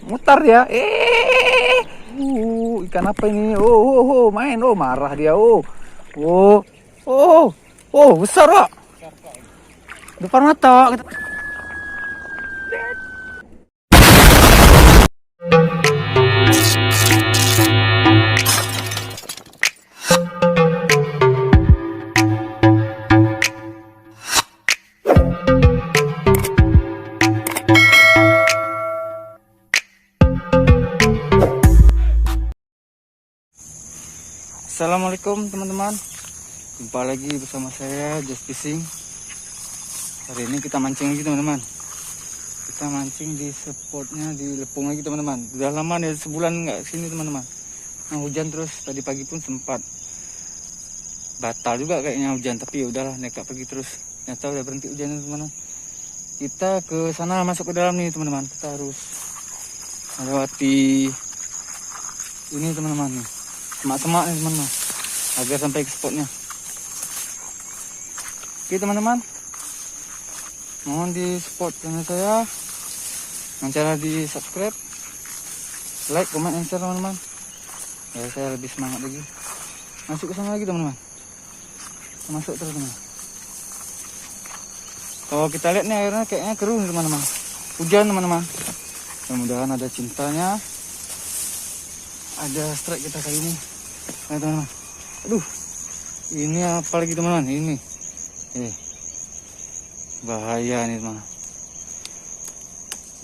Mutar dia. Ikan apa ini? Main. Marah dia. Besar, Pak. Depan mata. Assalamualaikum teman-teman, jumpa lagi bersama saya Just Fishing. Hari ini kita mancing lagi teman-teman. Kita mancing di spotnya di Lepung lagi teman-teman. Udah lama nih, sebulan nggak sini teman-teman. Nah, hujan terus, tadi pagi pun sempat batal juga kayaknya hujan, tapi ya udahlah nekat pergi terus. Ternyata udah berhenti hujan teman-teman. Kita ke sana masuk ke dalam nih teman-teman. Kita harus melewati ini teman-teman nih. Semak-semak nih teman-teman, agar sampai ke spotnya. Oke teman-teman, mohon di support channel saya dengan cara di subscribe, like, comment, and share teman-teman. Ya saya lebih semangat lagi. Masuk ke sana lagi teman-teman. Masuk terus teman-teman. Kalau kita lihat nih airnya kayaknya keruh teman-teman. Hujan teman-teman. Mudah-mudahan ada cintanya. Ada strike kita kali ini. Nah teman-teman, aduh, ini apa lagi teman-teman? Ini, bahaya nih teman.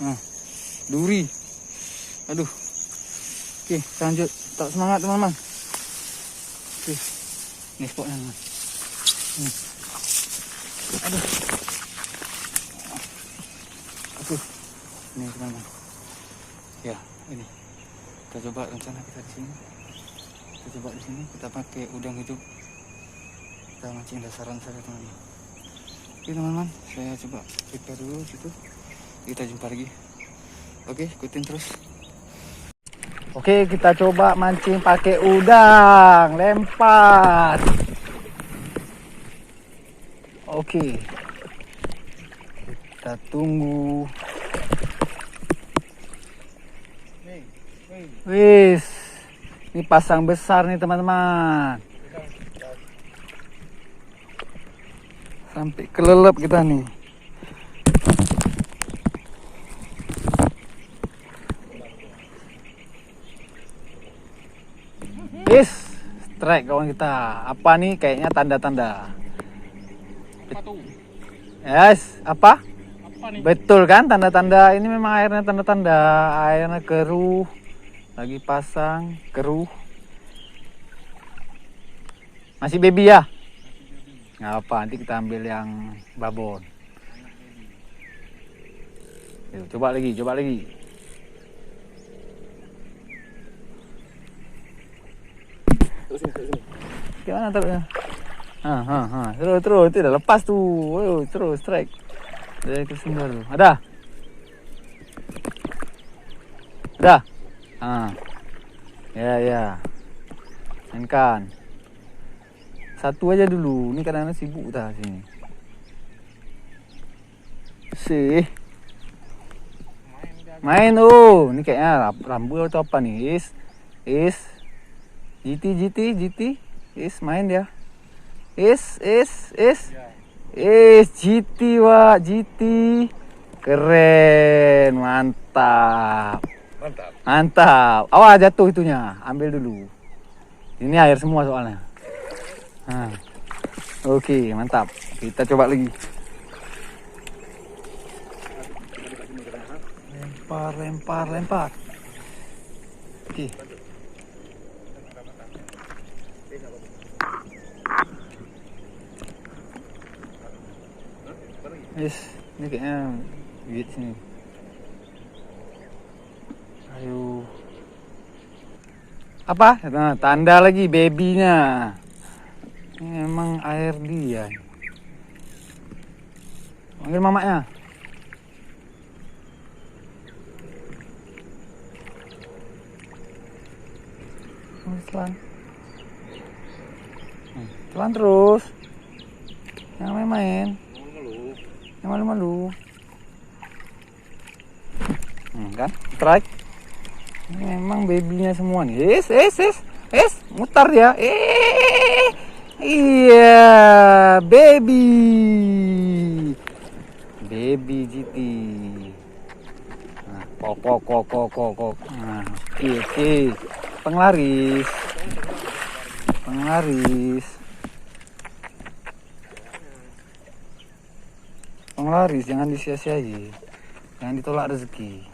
Nah, duri, aduh. Oke, lanjut, tak semangat teman-teman. Oke, ini spotnya teman. Aduh, ini teman-teman. Ya, ini. Kita coba rencana kita di sini. Kita coba di sini, kita pakai udang hidup. Kita mancing dasaran saja teman-teman. Oke teman-teman, saya coba prepare dulu situ. Kita jumpa lagi. Oke, ikutin terus. Oke, kita coba mancing pakai udang, lempar. Oke, kita tunggu. Wis, ini pasang besar nih teman-teman. Sampai kelelep kita nih. Wis, strike kawan kita. Apa nih? Kayaknya tanda-tanda. Yes, apa? Betul kan tanda-tanda. Ini memang airnya tanda-tanda. Airnya keruh. Lagi pasang, keruh. Masih baby ya? Nggak apa, nanti kita ambil yang babon. Yuk, coba lagi. Gimana terusnya? Terus, itu udah lepas tuh. Terus strike. Dari ke sumber tuh. Ada? Ya. Mainkan. Satu aja dulu. Ini kadang-kadang sibuk dah sini. Main ini kayaknya rambu atau apa nih? GT. Main dia. GT, Wak. GT. Keren, mantap. Awas jatuh itunya, ambil dulu. Ini air semua soalnya. Oke, mantap. Kita coba lagi. Lempar. Oke. Ini kayaknya bibit sini. Ayo. Apa? Nah, tanda lagi babynya. Ini emang air dia. Panggil mamanya. Pelan terus. Jangan main-main. Yang malu-malu. kan? Strike. Memang babynya semua nih. Mutar dia. Iya, baby GT. Nah, kok. Nah, oke. Penglaris. Penglaris, jangan disia-siai. Jangan ditolak rezeki.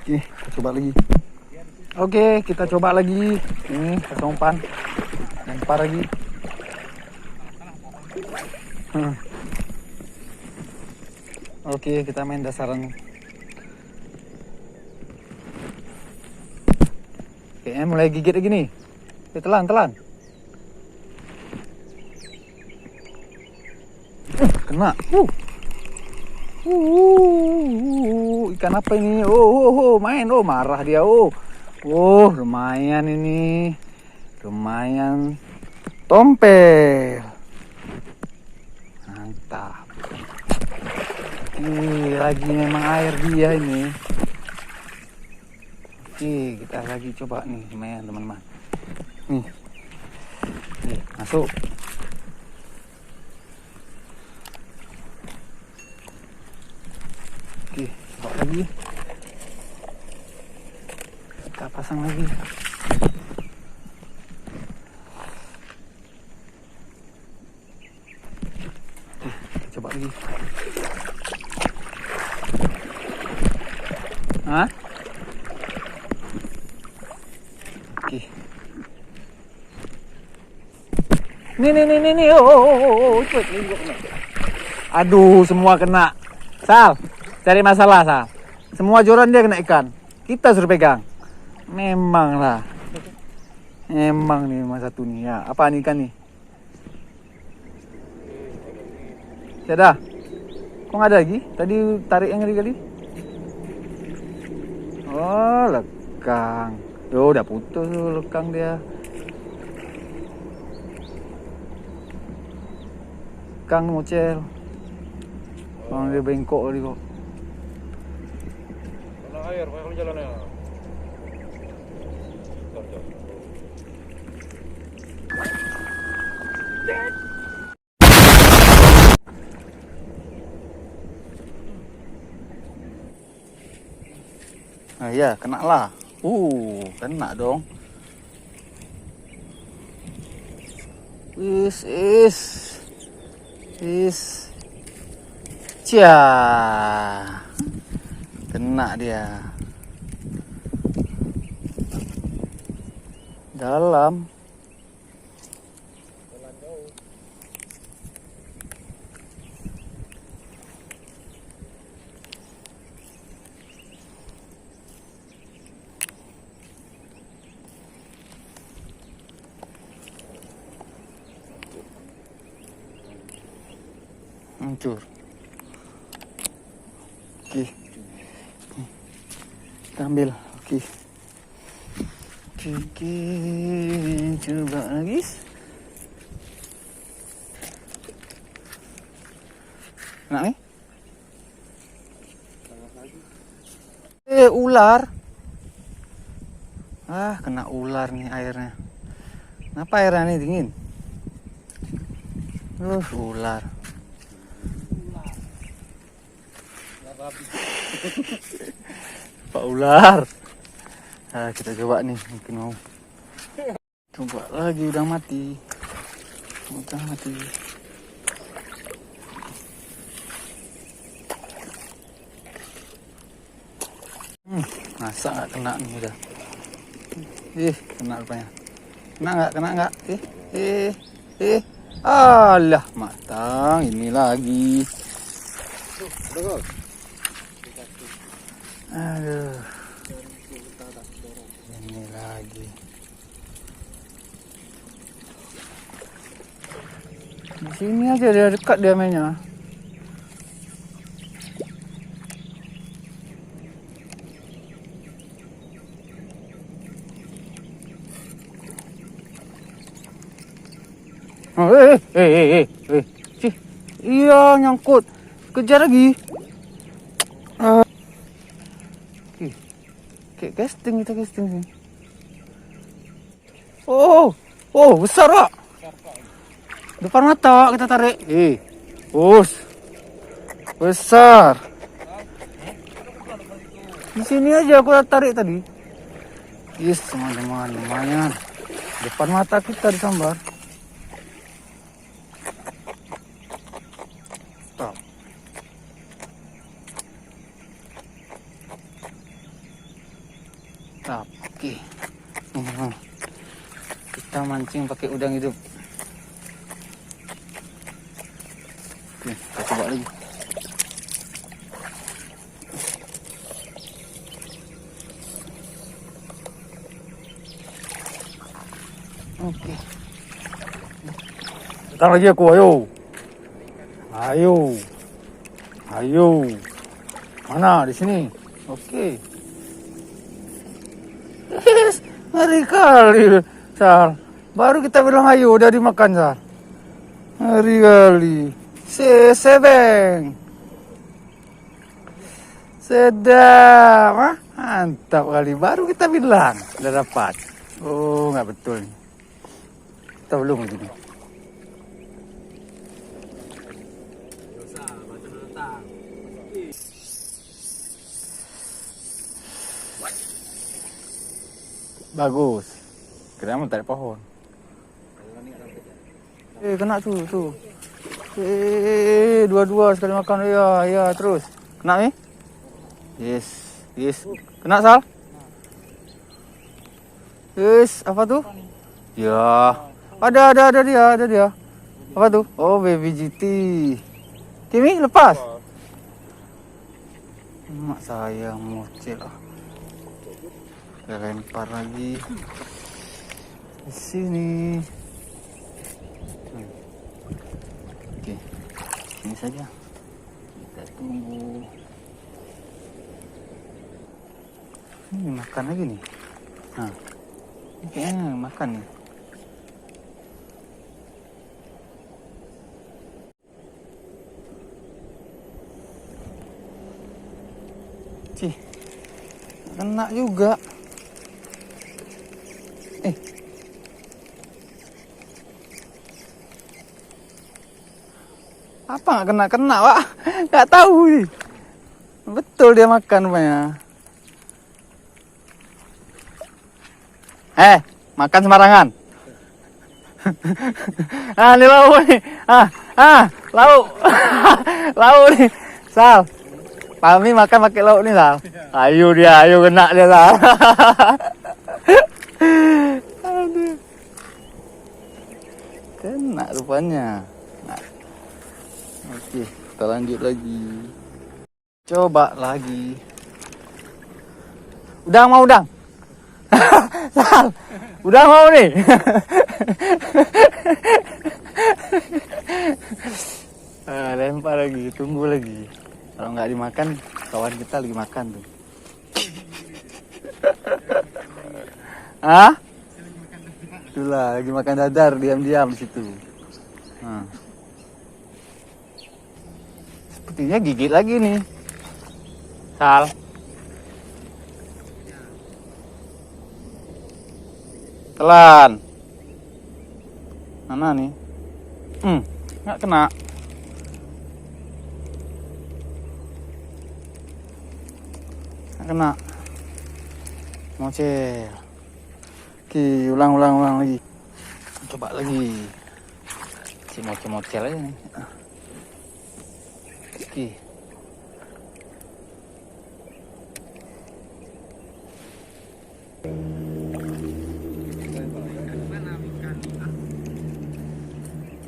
Oke, kita coba lagi. Oke, kita coba lagi. Ini kasih umpan. Lempar lagi. Oke, kita main dasaran. Kayaknya mulai gigit lagi nih. Telan. Kena. Ikan apa ini? Main. Marah dia. Lumayan ini. Lumayan. Tompel. Mantap. Lagi memang air dia ini. Oke, kita lagi coba nih lumayan teman-teman. Nih. Masuk. Oke, coba lagi. Kita pasang lagi. Oke, kita coba lagi. Hah? Oke. Nih. Cepet. Aduh, semua kena. Sal, cari masalah, Sal. Semua joran dia kena ikan. Kita suruh pegang. Memang nih mas satu nih ya. Apa nih ikan nih? Sudah. Kok nggak ada lagi? Tadi tarik yang kali. Oh, lekang. Udah putus lekang dia. Lekang mocel. Orang dia bengkok tadi kok. Kena air, banyak jalannya. Nah ya, kena lah. Kena dong. Is. Kena dia. Dalam. Hancur. Oke. Kita ambil. Oke, coba lagi. Kena nih? Ular. Kena ular nih airnya. Kenapa airnya nih dingin? Ular. Pak ular. Kita coba nih, mungkin mau. Coba lagi, udah mati. Masa nggak kena nih udah. Kena rupanya. Kena nggak? Alah, matang ini lagi. Aduh. Ini lagi. Di sini aja dia dekat dia mainnya. Iya, nyangkut. Kejar lagi. Kayak casting kita casting sini. Oh, besar Pak. Depan mata Pak, kita tarik. Besar. Di sini aja aku tarik tadi. Yes, teman-teman, lumayan. Depan mata kita disambar. Stop. Stop. Oke. Kita mancing pakai udang hidup. Oke, kita coba lagi. Oke. Datang lagi aku, ayo. Mana? Di sini. Oke. Yes, ngeri kali, Sal. Baru kita bilang ayo, udah dimakan, Sal. Ngeri kali. Sebeng. Sedap, mantap kali. Baru kita bilang, udah dapat. Oh, nggak betul. Kita belum begini. Bagus. Kira mau tarik pohon. Kena tuh. Dua-dua sekali makan. Ya, terus. Kena nih? Yes. Kena, Sal? Yes, apa tuh? Ya. Ada dia. Apa tuh? Oh, baby GT. Kimi, lepas. Mak saya mocel lah. Kita lempar lagi. Di sini. Oke. Ini saja. Kita tunggu. Ini makan lagi nih. Nah. Ini kayaknya makan nih. Kena juga. Apa nggak kena Pak? Nggak tahu sih. Betul dia makan rupanya. Makan sembarangan. Ini lauk nih. Lauk. Lauk nih. Sal. Kami makan pakai lauk nih, Sal. Ayo kena dia, Sal. Aduh. Kena rupanya. Oke, kita lanjut lagi. Coba lagi. Udang. Sal, udah mau nih. Lempar lagi, tunggu lagi. Kalau nggak dimakan, kawan kita lagi makan tuh. Itulah lagi makan dadar, diam-diam di situ. Sepertinya gigit lagi nih, Sal. Telan. Mana nih? Nggak kena. Nggak kena. Mocel. Oke, ulang lagi. Coba lagi. Si mocel aja nih. Oke.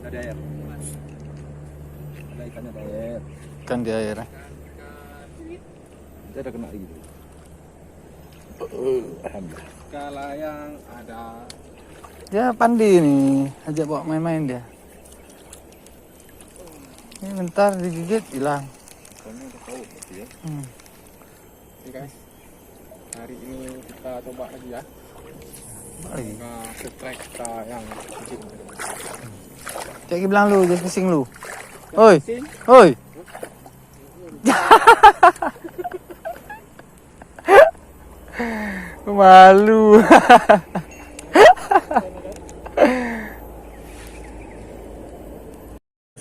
Ada air. Ada ikannya, ada air. Ikan di air. Dia ada kena gitu. Alhamdulillah. Skala yang ada. Dia pandai nih, ajak bawa main-main dia. Ini bentar digigit hilang. Ikannya udah tahu berarti ya. Oke guys, hari ini kita coba lagi ya. Lagi. Nah, strike kita yang kecil. Cek bilang lu, just fishing lu. Oi. Malu.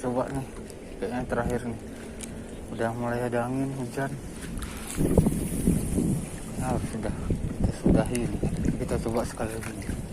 Coba nih, kayaknya terakhir nih. Udah mulai ada angin, hujan. Nah, sudah. Kita sudahi ini. Kita coba sekali lagi nih.